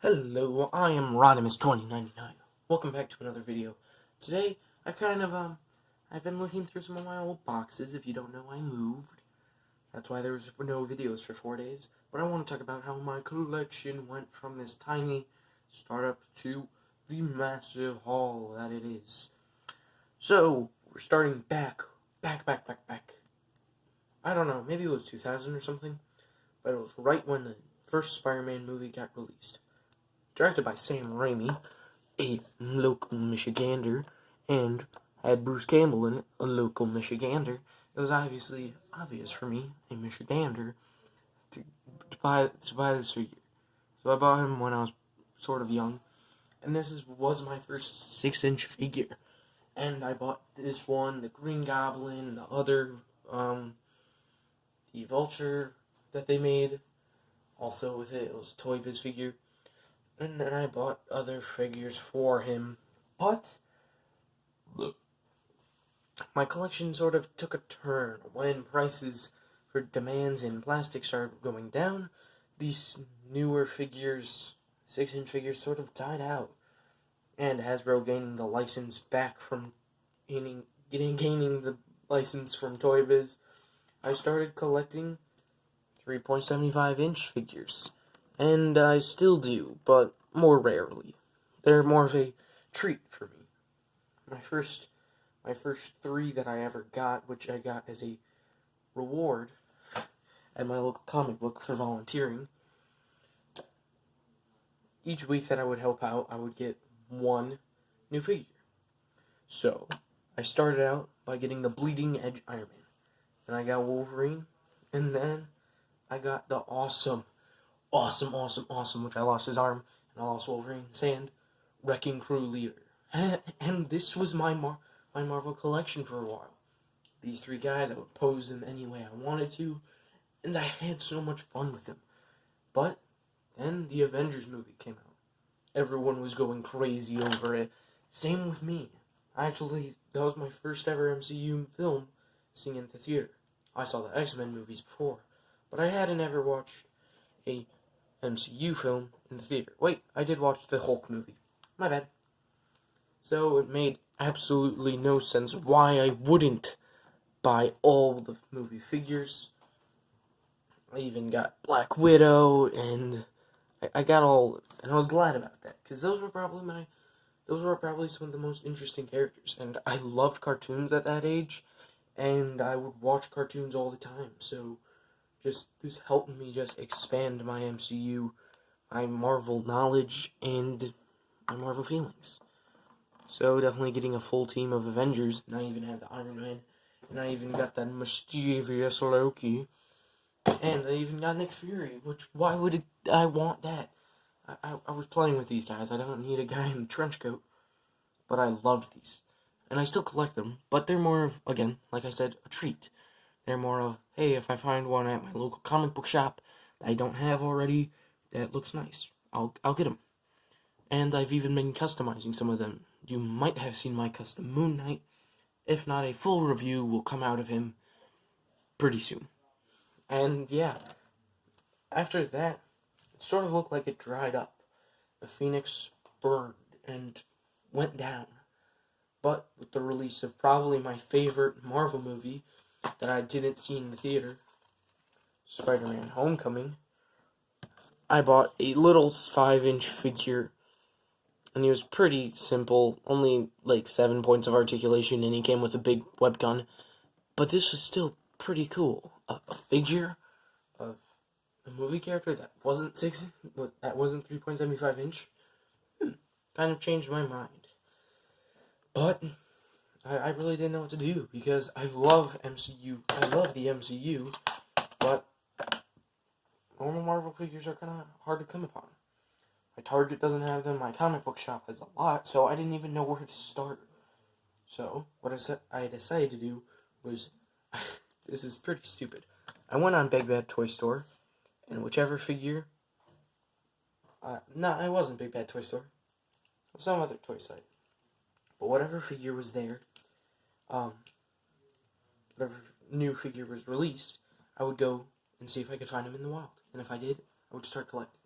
Hello, I am Rodimus2099. Welcome back to another video. Today, I've been looking through some of my old boxes. If you don't know, I moved. That's why there's no videos for 4 days. But I want to talk about how my collection went from this tiny startup to the massive haul that it is. So, we're starting back. I don't know, maybe it was 2000 or something. But it was right when the first Spider-Man movie got released. Directed by Sam Raimi, a local Michigander, and had Bruce Campbell in it, a local Michigander. It was obviously obvious for me, a Michigander, to buy this figure. So I bought him when I was sort of young, and was my first 6-inch figure. And I bought this one, the Green Goblin, the other, the Vulture that they made. Also with it was a Toy Biz figure. And then I bought other figures for him. But my collection sort of took a turn when prices for demands in plastic started going down. These newer figures, 6-inch figures, sort of died out. And Hasbro gaining the license back from gaining the license from Toy Biz, I started collecting 3.75-inch figures. And I still do, but more rarely. They're more of a treat for me. My first 3 that I ever got, which I got as a reward at my local comic book for volunteering. Each week that I would help out, I would get 1 new figure. So, I started out by getting the Bleeding Edge Iron Man. And I got Wolverine, and then I got the awesome, which I lost his arm, and I lost Wolverine, Sand, Wrecking Crew leader. And this was my Marvel collection for a while. These 3 guys, I would pose them any way I wanted to, and I had so much fun with them. But then the Avengers movie came out. Everyone was going crazy over it. Same with me. That was my first ever MCU film seeing in the theater. I saw the X-Men movies before, but I hadn't ever watched a MCU film in the theater. Wait, I did watch the Hulk movie. My bad. So it made absolutely no sense why I wouldn't buy all the movie figures. I even got Black Widow, and I got all, and I was glad about that, because those were probably some of the most interesting characters, and I loved cartoons at that age, and I would watch cartoons all the time, so this helped me just expand my MCU, my Marvel knowledge, and my Marvel feelings. So definitely getting a full team of Avengers, and I even have the Iron Man, and I even got that mischievous Loki, and I even got Nick Fury, which, why would I want that? I was playing with these guys. I don't need a guy in a trench coat, but I love these. And I still collect them, but they're more of, again, like I said, a treat. They're more of, hey, if I find one at my local comic book shop that I don't have already, that looks nice, I'll get them. And I've even been customizing some of them. You might have seen my custom Moon Knight. If not, a full review will come out of him pretty soon. And yeah, after that, it sort of looked like it dried up. The Phoenix burned and went down. But with the release of probably my favorite Marvel movie that I didn't see in the theater, Spider-Man Homecoming, I bought a little 5-inch figure, and he was pretty simple, only like 7 points of articulation, and he came with a big web gun. But this was still pretty cool. A figure of a movie character that wasn't 3.75 inch. Kind of changed my mind. But I really didn't know what to do, because I love MCU. I love the MCU, but normal Marvel figures are kind of hard to come upon. My Target doesn't have them, my comic book shop has a lot, so I didn't even know where to start. So, what I decided to do was, this is pretty stupid. I went on Big Bad Toy Store, and whichever figure, no, it wasn't Big Bad Toy Store, it was some other toy site. But whatever figure was there, whatever new figure was released, I would go and see if I could find him in the wild. And if I did, I would start collecting.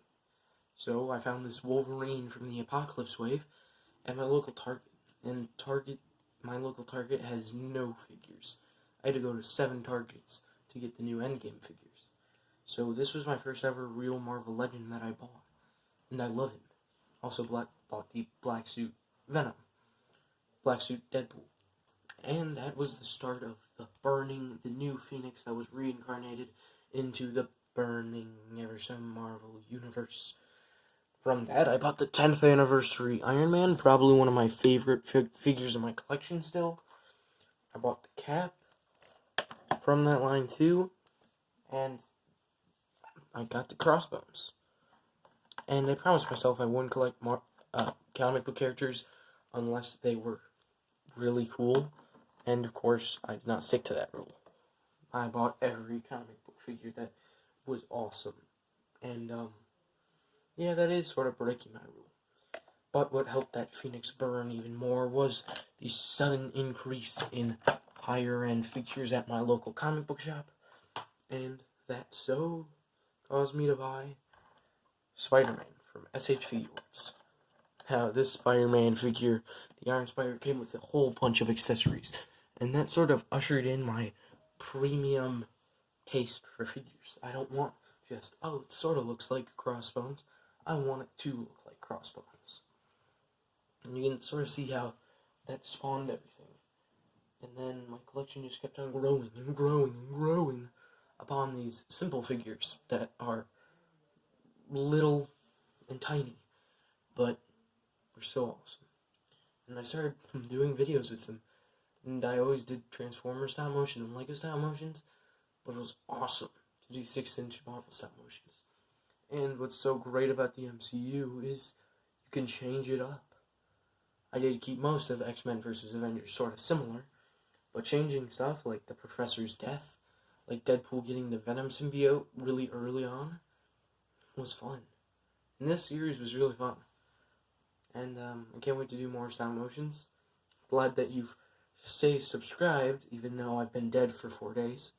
So I found this Wolverine from the Apocalypse Wave at my local Target. And my local Target has no figures. I had to go to 7 Targets to get the new Endgame figures. So this was my first ever real Marvel Legend that I bought. And I love him. Also bought the Black Suit Venom. Black Suit Deadpool. And that was the start of the new Phoenix that was reincarnated into the burning Eversome Marvel universe. From that, I bought the 10th anniversary Iron Man, probably one of my favorite figures in my collection still. I bought the cap from that line too, and I got the Crossbones. And I promised myself I wouldn't collect more comic book characters unless they were really cool, and of course, I did not stick to that rule. I bought every comic book figure that was awesome, and yeah, that is sort of breaking my rule. But what helped that Phoenix burn even more was the sudden increase in higher end figures at my local comic book shop, and that so caused me to buy Spider-Man from SH Figures. Now, this Spider-Man figure, the Iron Spider, came with a whole bunch of accessories, and that sort of ushered in my premium taste for figures. I don't want just, oh, it sort of looks like Crossbones. I want it to look like Crossbones. And you can sort of see how that spawned everything. And then my collection just kept on growing and growing and growing upon these simple figures that are little and tiny, but were so awesome. And I started doing videos with them. And I always did Transformers style motion and Lego style motions, but it was awesome to do 6-inch Marvel style motions. And what's so great about the MCU is you can change it up. I did keep most of X-Men vs. Avengers sort of similar, but changing stuff like the Professor's death, like Deadpool getting the Venom symbiote really early on, was fun. And this series was really fun. And I can't wait to do more style motions. Glad that you've stay subscribed, even though I've been dead for 4 days.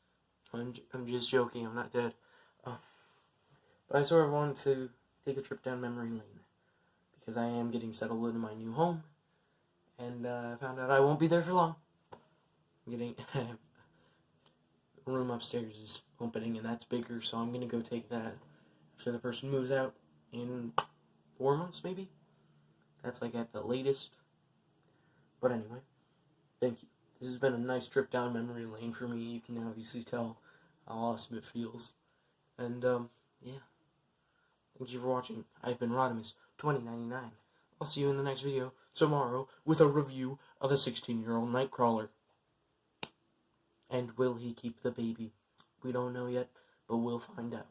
I'm just joking, I'm not dead. But I sort of wanted to take a trip down memory lane, because I am getting settled into my new home, and I found out I won't be there for long. The room upstairs is opening, and that's bigger, so I'm going to go take that after the person moves out in 4 months, maybe? That's like at the latest. But anyway, thank you. This has been a nice trip down memory lane for me. You can obviously tell how awesome it feels. And, yeah. Thank you for watching. I've been Rodimus2099. I'll see you in the next video tomorrow with a review of a 16-year-old Nightcrawler. And will he keep the baby? We don't know yet, but we'll find out.